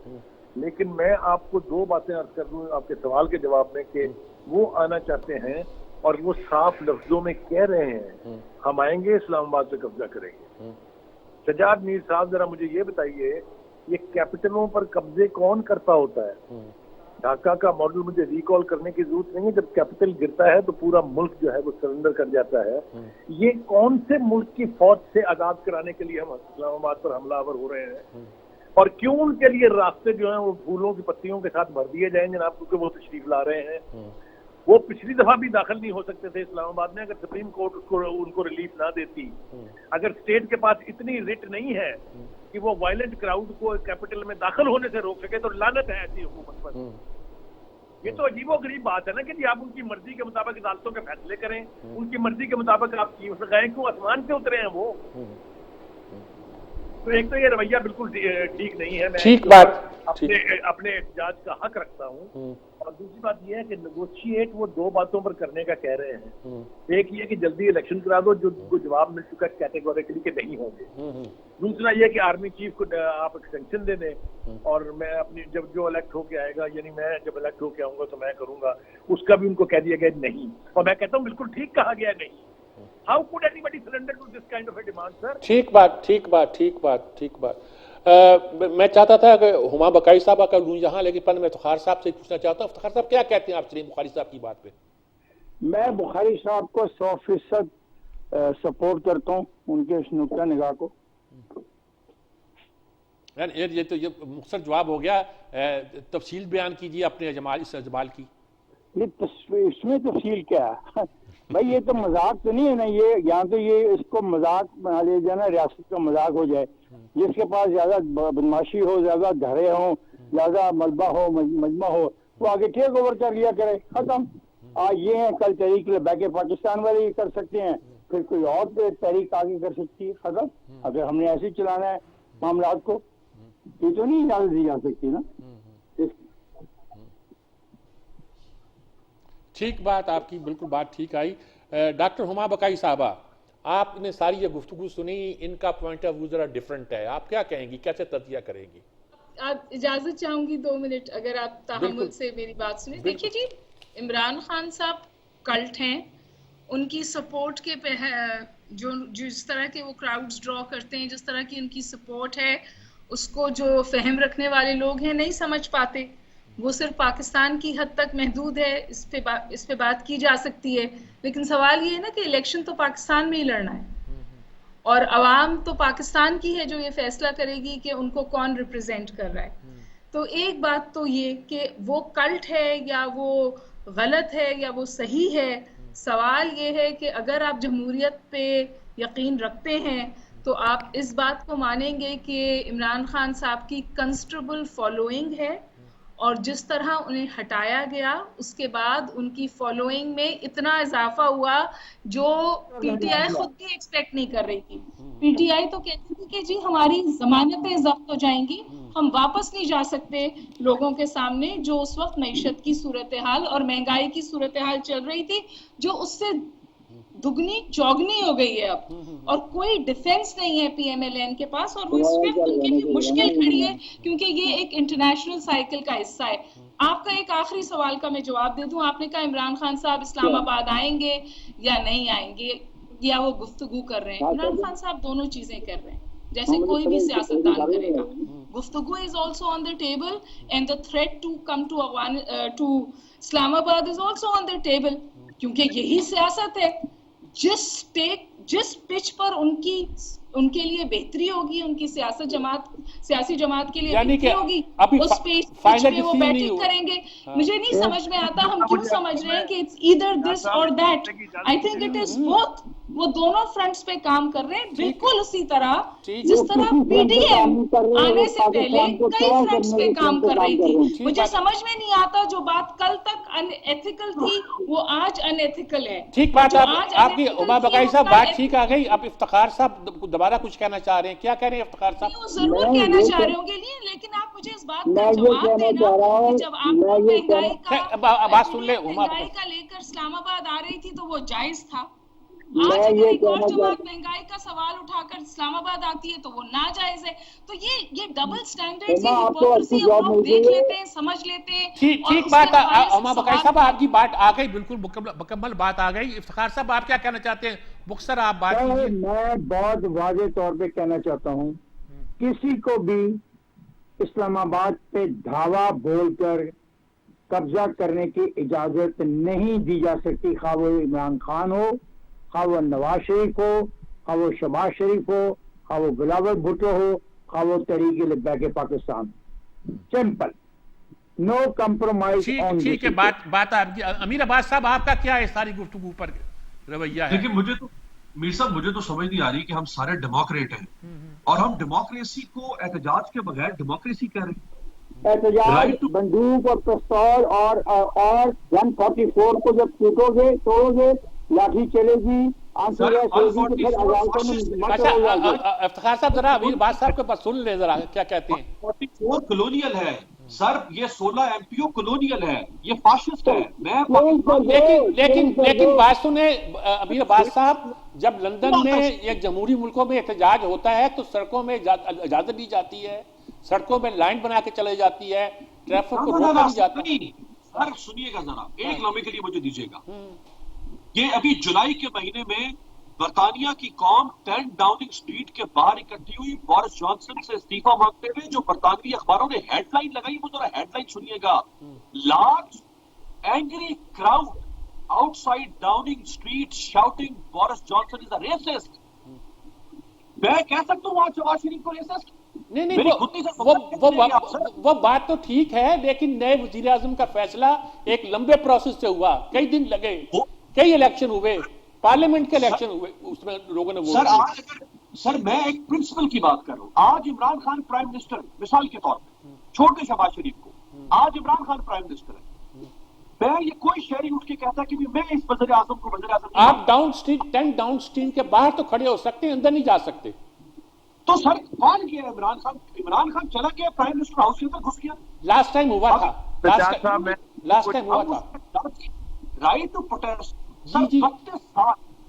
लेकिन मैं आपको 2 बातें अर्ज कर दूं आपके सवाल के जवाब में कि वो आना चाहते हैं और वो साफ लफ्जों में कह रहे हैं हम आएंगे, इस्लामाबाद पे कब्जा करेंगे। शजाद मीर साहब, जरा मुझे ये बताइए, ये कैपिटलों पर कब्जे कौन करता होता है? ढाका का मॉडल मुझे रिकॉल करने की जरूरत नहीं है। जब कैपिटल गिरता है तो पूरा मुल्क जो है वो सरेंडर कर जाता है। ये कौन से मुल्क की फौज से आजाद कराने के लिए हम इस्लामाबाद पर हमलावर हो रहे हैं? और क्यों उनके लिए रास्ते जो हैं वो फूलों की पत्तियों के साथ भर दिए जाएं जनाब, क्योंकि वो तशरीफ ला रहे हैं। वो पिछली दफा भी दाखिल नहीं हो सकते थे इस्लामाबाद में अगर सुप्रीम कोर्ट उनको रिलीफ ना देती। अगर स्टेट के पास इतनी रिट नहीं है कि वो वायलेंट क्राउड को कैपिटल में दाखिल होने से रोक सके, तो लानत है ऐसी हुकूमत पर। ये तो अजीबो-गरीब बात है ना कि जी आप उनकी मर्जी के मुताबिक अदालतों के फैसले करें, उनकी मर्जी के मुताबिक आप कीमत लगाएं। क्यों आसमान से उतरे हैं वो? तो एक तो ये रवैया बिल्कुल ठीक नहीं है। मैं ठीक बात, अपने एहतजाज का हक रखता हूँ। और दूसरी बात यह है कि नेगोशिएट वो 2 बातों पर करने का कह रहे हैं। एक ये कि जल्दी इलेक्शन करा दो, जो जवाब मिल चुका है कैटेगोरिकली के नहीं होंगे। दूसरा ये कि आर्मी चीफ को आप एक्सटेंशन दे दें, और मैं अपनी जब जो इलेक्ट होके आएगा, यानी मैं जब इलेक्ट होके आऊंगा तो मैं करूंगा, उसका भी उनको कह दिया गया नहीं। और मैं कहता हूँ बिल्कुल ठीक कहा गया नहीं। How could anybody surrender to this kind of a demand, sir? ठीक बात। मैं चाहता था कि हुमा बुखारी साहब का लूं यहाँ, लेकिन पर मैं इफ्तिखार साहब से पूछना चाहता हूँ। इफ्तिखार साहब क्या कहते हैं आप सलीम बुखारी साहब की बात पे? मैं बुखारी साहब को 100% सपोर्ट करता हूँ, उनके इस नुक्ता निगाह को। ये तो ये मुख्तसर जवाब हो गया, तफसील बयान कीजिए अपने इस इजमाल की। इसमें तफसील क्या है भाई, ये तो मजाक तो नहीं है ना, ये यहाँ तो ये इसको मजाक बना ले जाना, रियासत का मजाक हो जाए। जिसके पास ज्यादा बदमाशी हो, ज्यादा धरे हो, ज्यादा मलबा हो, मजमा हो, वो आगे टेक ओवर कर लिया करे, खत्म। ये है कल तहरीक बैके पाकिस्तान वाले ये कर सकते हैं, फिर कोई और तहरीक आगे कर सकती है, खत्म। अगर हमने ऐसे ही चलाना है मामला को, ये तो नहीं इजाजत दी जा सकती ना। ठीक बात आपकी, बिल्कुल बात ठीक आई। डॉक्टर हुमा बकाई साहबा, आपने सारी ये गुफ्तगू सुनी, इनका पॉइंट ऑफ व्यू जरा डिफरेंट है, आप क्या कहेंगी, कैसे तजिया करेंगी? आप इजाजत चाहूंगी 2 मिनट अगर आप तहम्मुल से मेरी बात सुने। देखिए जी, इमरान खान साहब कल्ट हैं, उनकी सपोर्ट के पे जो जिस तरह के वो क्राउड्स ड्रॉ करते हैं, जिस तरह की उनकी सपोर्ट है, उसको जो फहम रखने वाले लोग हैं नहीं समझ पाते। वो सिर्फ पाकिस्तान की हद तक महदूद है, इस पे बात की जा सकती है, लेकिन सवाल ये है ना कि इलेक्शन तो पाकिस्तान में ही लड़ना है और अवाम तो पाकिस्तान की है जो ये फैसला करेगी कि उनको कौन रिप्रेजेंट कर रहा है। तो एक बात तो ये कि वो कल्ट है या वो गलत है या वो सही है, सवाल ये है कि अगर आप जमहूरियत पे यकीन रखते हैं तो आप इस बात को मानेंगे कि इमरान खान साहब की कंसिडरेबल फॉलोइंग है और जिस तरह उन्हें हटाया गया उसके बाद उनकी फॉलोइंग में इतना इजाफा हुआ जो पीटीआई खुद भी एक्सपेक्ट नहीं कर रही थी। पीटीआई तो कहती थी कि जी हमारी जमानतें जब्त हो जाएंगी, हम वापस नहीं जा सकते लोगों के सामने, जो उस वक्त मईशत की सूरत हाल और महंगाई की सूरत हाल चल रही थी जो उससे दुगनी चौगनी हो गई है अब, और कोई डिफेंस नहीं है पीएमएलएन के पास, और वो इस वक्त उनके लिए मुश्किल खड़ी है क्योंकि ये एक इंटरनेशनल साइकिल का हिस्सा है। आपका एक आखिरी सवाल का मैं जवाब दे दूं, आपने कहा इमरान खान साहब इस्लामाबाद आएंगे या नहीं आएंगे या वो गुफ्तगू कर रहे हैं। इमरान खान साहब दोनों चीजें कर रहे हैं जैसे कोई भी सियासतदान करेगा। गुफ्तगू is also on the table and the threat to come to Islamabad is also on the table, क्योंकि यही सियासत है। जिस पिच पर उनके लिए बेहतरी होगी, उनकी सियासी जमात के लिए बेहतरी होगी, उस पिच पे वो बैटिंग करेंगे। मुझे नहीं समझ में आता हम क्यों समझ रहे हैं कि इट्स ईदर दिस और that. I think it is both. वो दोनों फ्रंट्स पे काम कर रहे हैं, बिल्कुल उसी तरह जिस तरह पीडीएम आने से पहले कई फ्रंट्स पे काम कर रही थी। मुझे समझ में नहीं आता जो बात कल तक अनएथिकल थी वो आज अनएथिकल है। ठीक बात, आपकी उमा बकाई साहब बात ठीक आ गई। अब इफ्तिखार साहब दोबारा कुछ कहना चाह रहे हैं, क्या कह रहे हैं इफ्तिखार साहब? जरूर कहना चाह रहे होंगे, लेकिन आप मुझे इस बात का जवाब देना कि जब आप महंगाई का लेकर इस्लामाबाद आ रही थी तो वो जायज था। आज अगर एक और जमात महंगाई का सवाल उठाकर इस्लामाबाद आती है तो वो नाजायज है। तो ये डबल स्टैंडर्ड्स, ये हिपोक्रेसी हम लोग देख लेते हैं, समझ लेते हैं। ठीक बात, उमा बकाई साहब आपकी बात आ गई, बिल्कुल मुकम्मल बात आ गई। इफ्तिखार साहब आप क्या कहना चाहते हैं? मुख्तसर आप बात कीजिए। मैं बहुत वाज़ेह तौर पे कहना चाहता हूँ, किसी को भी इस्लामाबाद पे धावा बोलकर कब्जा करने की इजाजत नहीं दी जा सकती, खा वो इमरान खान हो, खा वो नवाज शरीफ हो, खा वो शहबाज शरीफ हो, खा वो बिलावल भुट्टो हो, खा वो तहरीक बैके पाकिस्तान। Simple, no compromise. ठीक है, बात आपकी। अमीर अब्बास साहब आपका क्या है सारी गुफ्तगू पर रवैया है? देखिए मीर साहब मुझे तो समझ नहीं आ रही कि हम सारे डेमोक्रेट हैं और हम डेमोक्रेसी को एहतजाज के बगैर डेमोक्रेसी कह रहे हैं। एहतजाज बंदूक और पिस्तौल और 144 को जब तोड़ोगे लाठी चलेगी। अच्छा, इफ्तिखार साहब जरा अमीर बात साहब के पास सुन ले जरा, क्या कहते हैं? 44 कॉलोनियल है सर, ये 16 एमपीओ कॉलोनियल है, ये फाशिस्ट है। लेकिन बात सुने अमीर बात साहब, जब लंदन में या जमहूरी मुल्कों में एहतजाज होता है तो सड़कों में इजाजत दी जाती है, सड़कों में लाइन बना के चलाई जाती है, ट्रैफिक को रोका नहीं जाता। सर सुनिएगा जरा, एक लम्हे के लिए मुझे दीजिएगा। ये अभी जुलाई के महीने में बरतानिया की कौम 10 डाउनिंग स्ट्रीट के बाहर इकट्ठी हुई बोरिस जॉनसन से इस्तीफा मांगते हुए। जो बरतानवी अखबारों ने हेडलाइन लगाई वो जरा हेडलाइन सुनिएगा। Large angry crowd outside Downing street shouting Boris Johnson is a resist. मैं कह सकता हूं आज शहबाज शरीफ को रेसिस्ट? नहीं वो बात तो ठीक है, लेकिन नए वजीर आजम का फैसला एक लंबे प्रोसेस से हुआ, कई दिन लगे, कई इलेक्शन हुए, पार्लियामेंट के इलेक्शन हुए, उसमें लोगों ने वोट दिए। सर मैं एक प्रिंसिपल की बात कर रहा हूँ। आज इमरान खान प्राइम मिनिस्टर, मिसाल के तौर पर छोड़ के शहबाज शरीफ को, आज इमरान खान प्राइम मिनिस्टर है, मैं ये कोई शहरी उठ के कहता कि मैं इस वज़ीर आज़म को वज़ीर आज़म, आप down stream, tent down stream के बाहर तो खड़े हो सकते हैं, अंदर नहीं जा सकते। तो सर कौन गया? इमरान खान चला गया प्राइम मिनिस्टर हाउस के अंदर, घुस गया। लास्ट टाइम हुआ था, लास्ट टाइम हुआ था। Right to protest. जी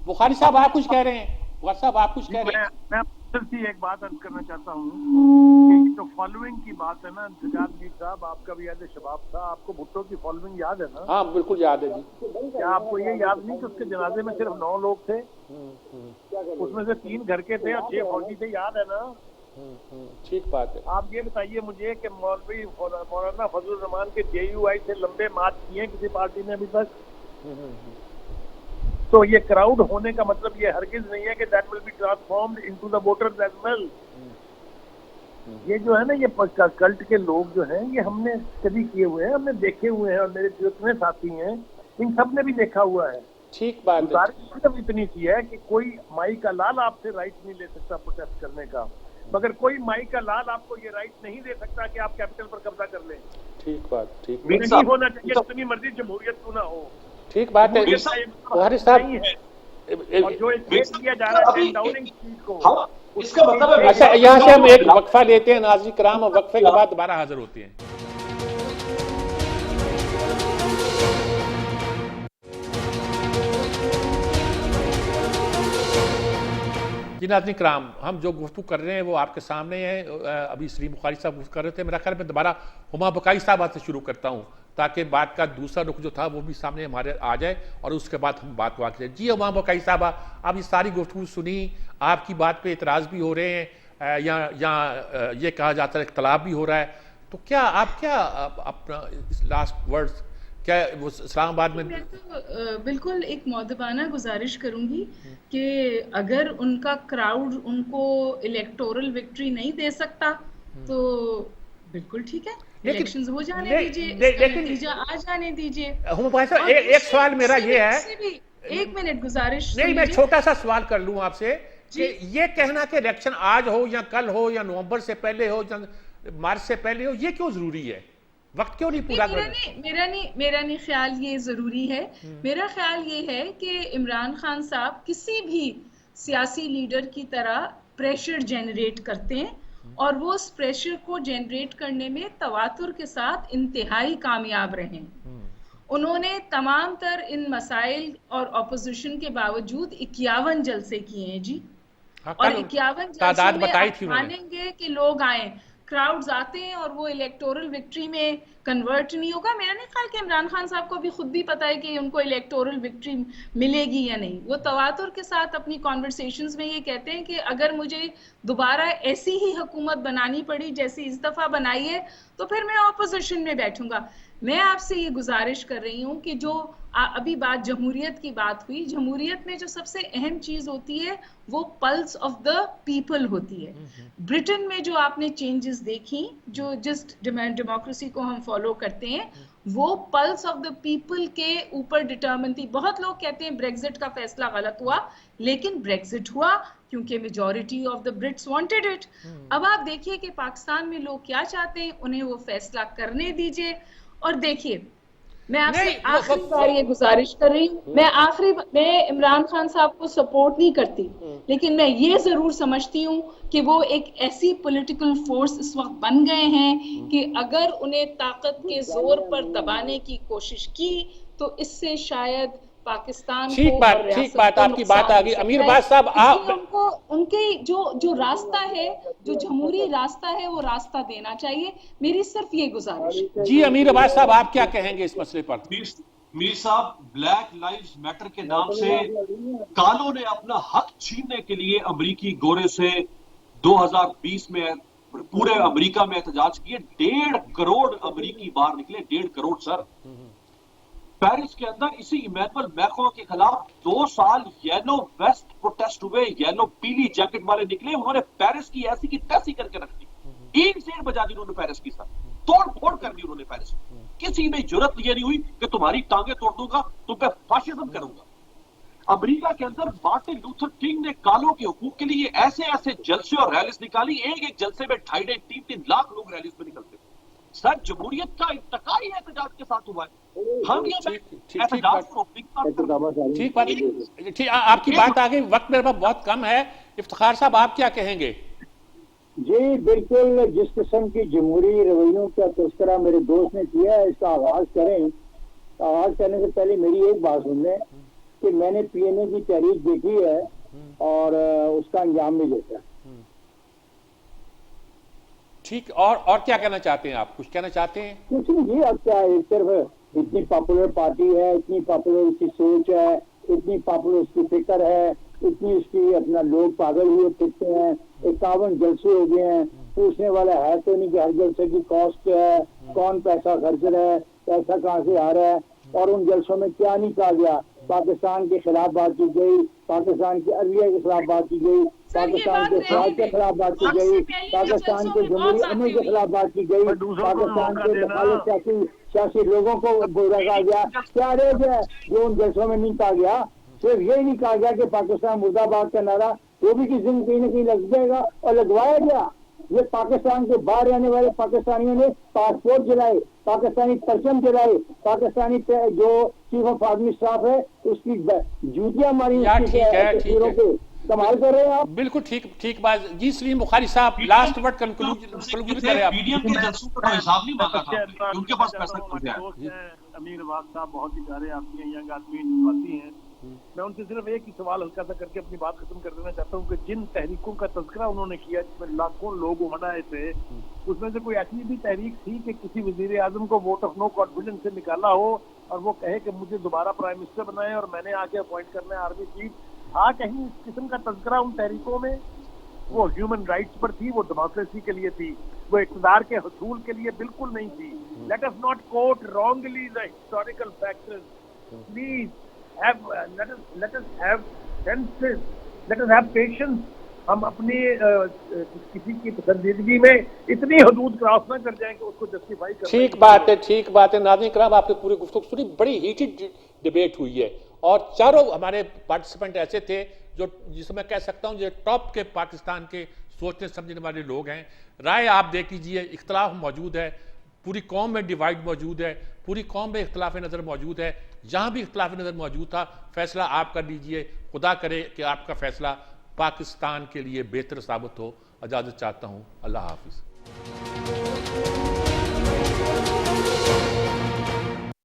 बुखारी साहब आप कुछ कह रहे हैं? बुखारी साहब आप कुछ कह रहे हैं? मैं सिर्फ एक बात अर्ज करना चाहता हूँ कि जो फॉलोइंग की बात है ना, इंतजार मीर साहब, आपका भी याद है, शबाब था, आपको भुट्टो की फॉलोइंग याद है ना? हाँ बिल्कुल याद है जी। क्या आपको ये याद नहीं कि उसके जनाजे में सिर्फ 9 लोग थे, उसमें से 3 घर के थे और 6 फौजी थे, याद है ना? ठीक बात है। आप ये बताइए मुझे कि मौलवी मौलाना फजलुर रहमान के JUI से लंबे मार्च किए किसी पार्टी ने अभी तक? तो ये क्राउड होने का मतलब ये हरगिज नहीं है कि that will be transformed into the voters as well. ये जो है ना, ये कल्ट के लोग जो हैं, ये हमने स्टडी किए हुए हैं, हमने देखे हुए हैं, और मेरे जितने साथी हैं इन सब ने भी देखा हुआ है। ठीक बात है। गुजारिश इतनी सी है कि कोई माई का लाल आपसे राइट नहीं ले सकता प्रोटेस्ट करने का, मगर कोई माई का लाल आपको ये राइट नहीं दे सकता कि आप कैपिटल पर कब्जा कर लें। ठीक बात, ठीक नहीं होना चाहिए, जितनी मर्जी जमहूरियत क्यों ना हो। ठीक बात है बुखारी साहब। और जो किया जा रहा है डाउनिंग स्ट्रीट को, इसका मतलब है। अच्छा यहाँ से हम एक वक्फा लेते हैं नाज़रीन किराम, और वक्फे के बाद दोबारा हाजिर होते हैं। जी नाज़रीन किराम, हम जो गुफ्तगू कर रहे हैं वो आपके सामने है। अभी सलीम बुखारी साहब गुफ्तगू कर रहे थे, मेरा ख्याल में दोबारा हुमा बकाई साहब से शुरू करता हूँ ताकि बात का दूसरा रुख जो था वो भी सामने हमारे आ जाए, और उसके बाद हम बात वाक़ करें। जी हुमा बकाई साहब, आप ये सारी गुफ्तगू सुनी, आपकी बात पे इतराज़ भी हो रहे हैं या ये कहा जाता है इख्तलाफ भी हो रहा है, तो क्या आप अपना लास्ट वर्ड्स क्या वो इस्लामाबाद में? मैं तो बिल्कुल एक मौदबाना गुजारिश करूंगी कि अगर उनका क्राउड उनको इलेक्टोरल विक्ट्री नहीं दे सकता तो बिल्कुल ठीक है, इलेक्शंस हो जाने दीजिए, नतीजा आ जाने दीजिए। एक सवाल मेरा ये है, एक मिनट गुजारिश, नहीं मैं छोटा सा सवाल कर लूं आपसे कि ये कहना कि इलेक्शन आज हो या कल हो या नवंबर से पहले हो या मार्च से पहले हो, ये क्यों जरूरी है? वक्त क्यों नहीं पूरा करना? मेरा नहीं ख्याल ये जरूरी है। मेरा ख्याल ये है कि इमरान खान साहब किसी भी सियासी लीडर की तरह प्रेशर जनरेट करते हैं, और वो उस प्रेशर को जनरेट करने में तवातुर के साथ इंतहाई कामयाब रहे। उन्होंने तमाम तर इन मसाइल और ऑपोजिशन के बावजूद 51 जलसे किए हैं जी, और 51 जलसों में मानेंगे कि लोग आए, क्राउड्स आते हैं और वो इलेक्टोरल विक्ट्री में कन्वर्ट नहीं होगा। मेरा नहीं ख्याल कि इमरान खान साहब को भी खुद भी पता है कि उनको इलेक्टोरल विक्ट्री मिलेगी या नहीं। वो तवातुर के साथ अपनी कॉन्वर्सेशंस में ये कहते हैं कि अगर मुझे दोबारा ऐसी ही हुकूमत बनानी पड़ी जैसी इस दफ़ा बनाई है तो फिर मैं ऑपोजिशन में बैठूंगा। मैं आपसे ये गुजारिश कर रही हूँ कि जो अभी बात जमहूरियत की बात हुई, जमहूरियत में जो सबसे अहम चीज होती है वो पल्स ऑफ द पीपल होती है। ब्रिटेन में जो आपने चेंजेस देखी, जो जिस डेमोक्रेसी को हम फॉलो करते हैं, वो पल्स ऑफ द पीपल के ऊपर डिटर्मिन थी। बहुत लोग कहते हैं ब्रेक्जिट का फैसला गलत हुआ, लेकिन ब्रेक्जिट हुआ क्योंकि majority of the Brits wanted it. अब आप देखिए कि पाकिस्तान में लोग क्या चाहते हैं, उन्हें वो फैसला करने दीजिए। और देखिए, मैं आपसे आखिरी बार ये गुजारिश कर रही हूँ, मैं इमरान खान साहब को सपोर्ट नहीं करती, लेकिन मैं ये जरूर समझती हूँ कि वो एक ऐसी पॉलिटिकल फोर्स इस वक्त बन गए हैं कि अगर उन्हें ताकत के जोर पर दबाने की कोशिश की तो इससे शायद पाकिस्तान ठीक बात आपकी बात आ गई। अमीर अब्बास साहब, आप उनके जो रास्ता है, जो जमहूरी रास्ता है, वो रास्ता देना चाहिए। मेरी सिर्फ ये गुजारिश। जी अमीर अब्बास साहब, आप क्या कहेंगे इस मसले पर? मीर साहब, ब्लैक लाइव्स मैटर के नाम से कालों ने अपना हक छीनने के लिए अमेरिकी गोरे से 2020 में पूरे अमेरिका में एहतजाज किए। 1.5 करोड़ अमेरिकी बाहर निकले, 1.5 करोड़ सर। पेरिस के अंदर इसी इमैनुअल मैक्रों के खिलाफ 2 साल येलो वेस्ट प्रोटेस्ट हुए, येलो पीली जैकेट वाले निकले, उन्होंने पेरिस की ऐसी की तैसी करके रख दी। एक से एक बजा दी उन्होंने पेरिस की, सर तोड़ फोड़ कर दी उन्होंने पेरिस। किसी में जरूरत ये नहीं हुई कि तुम्हारी टांगे तोड़ दूंगा, तुम पे फाशिज्म करूंगा। अमेरिका के अंदर मार्टिन लूथर किंग ने कालों के हुकूक के लिए ऐसे ऐसे जलसे और रैलीज निकाली, एक एक जलसे में 2.5-3 लाख लोग रैलीज में निकलते। सर जमहूरियत का इत्तका ही एहतजाज के साथ हुआ है। हम ये एहतजाज को ठीक बात, ठीक आपकी बात आ गई, वक्त मेरे पास बहुत कम है। इफ्तिखार साहब आप क्या कहेंगे? जी बिल्कुल, जिस किस्म की जमहूरी रवैयों का तस्करा मेरे दोस्त ने किया है, इसका आगाज करें। आगाज करने से पहले मेरी एक बात सुन लें कि मैंने पीएनए की तहरीक देखी है और उसका अंजाम भी देखा है। ठीक, और क्या कहना चाहते हैं आप? कुछ कहना चाहते हैं? कुछ नहीं जी, अब क्या, एक तरफ इतनी पॉपुलर पार्टी है, इतनी पॉपुलर उसकी सोच है, इतनी पॉपुलर उसकी फिक्र है, इतनी उसकी अपना लोग पागल हुए फिरते हैं, 51 जलसे हो गए हैं। पूछने वाला है तो नहीं कि हर जलसे की कॉस्ट क्या है, कौन पैसा खर्च रहा है, पैसा कहाँ से आ रहा है, और उन जलसों में क्या नहीं कहा गया। पाकिस्तान के खिलाफ बात की गई, पाकिस्तान के अदलिया के खिलाफ बात की गई, पाकिस्तान के फौज के खिलाफ बात की गई, पाकिस्तान के जमहूरी अमल के खिलाफ बात की गई, पाकिस्तान के मुखालिफ सियासी लोगों को बुरा कहा गया। क्या रह गया जो उन जलसों में नहीं कहा गया? सिर्फ यही नहीं कहा गया कि पाकिस्तान मुर्दाबाद का नारा वो भी किसी दिन कहीं ना कहीं लग जाएगा, और लगवाया गया। ये पाकिस्तान के बाहर रहने वाले पाकिस्तानियों ने पासपोर्ट जलाए, पाकिस्तानी परचम जलाए, पाकिस्तानी जो चीफ ऑफ आर्मी स्टाफ है उसकी जूतियां मारी। कमाल कर रहे हैं आप। बिल्कुल ठीक बात जी। सलीम बुखारी साहब, लास्ट वर्ड कंक्लूजन करें आप। पीडीएम के जलसों का हिसाब नहीं मांगा था, उनके पास पैसा कम है। अमीर वाक साहब बहुत ही प्यारे आदमी हैं, यंग आदमी निवासी हैं। मैं उनसे सिर्फ एक ही सवाल हल्का सा करके अपनी बात खत्म कर देना चाहता हूँ कि जिन तहरीकों का तज़किरा उन्होंने किया जिसमें लाखों लोग उमड़ थे, उसमें से कोई ऐसी भी तहरीक थी कि किसी वजीर आजम को वोट ऑफ नो कॉन्फिडेंस से निकाला हो और वो कहे कि मुझे दोबारा प्राइम मिनिस्टर बनाए और मैंने आके अपॉइंट करना है आर्मी चीफ? हाँ, कहीं इस किस्म का तज़किरा उन तहरीकों में? वो ह्यूमन राइट्स पर थी, वो डेमोक्रेसी के लिए थी, वो इक़्तिदार के हसूल के लिए बिल्कुल नहीं थी। Let us not quote wrongly the historical factors, please let us have senses, let us have patience। हम अपनी किसी की पसंदीदगी में इतनी हदूद क्रॉस ना कर जाएं कि उसको जस्टिफाई कर। ठीक बात है नाज़रीन किराम, आपने पूरी गुफ्तगू सुनी, बड़ी हीटेड डिबेट हुई है और चारों हमारे पार्टिसिपेंट ऐसे थे जो, जिसे मैं कह सकता हूं, जो टॉप के पाकिस्तान के सोचने समझने वाले लोग हैं। राय आप देख लीजिए, इख्तलाफ मौजूद है, पूरी कौम में डिवाइड मौजूद है, पूरी कौम में इख्तलाफ नज़र मौजूद है। जहां भी इख्तलाफ नज़र मौजूद था, फैसला आप कर लीजिए। खुदा करे कि आपका फैसला पाकिस्तान के लिए बेहतर साबित हो। इजाज़त चाहता हूं, अल्लाह हाफिज़।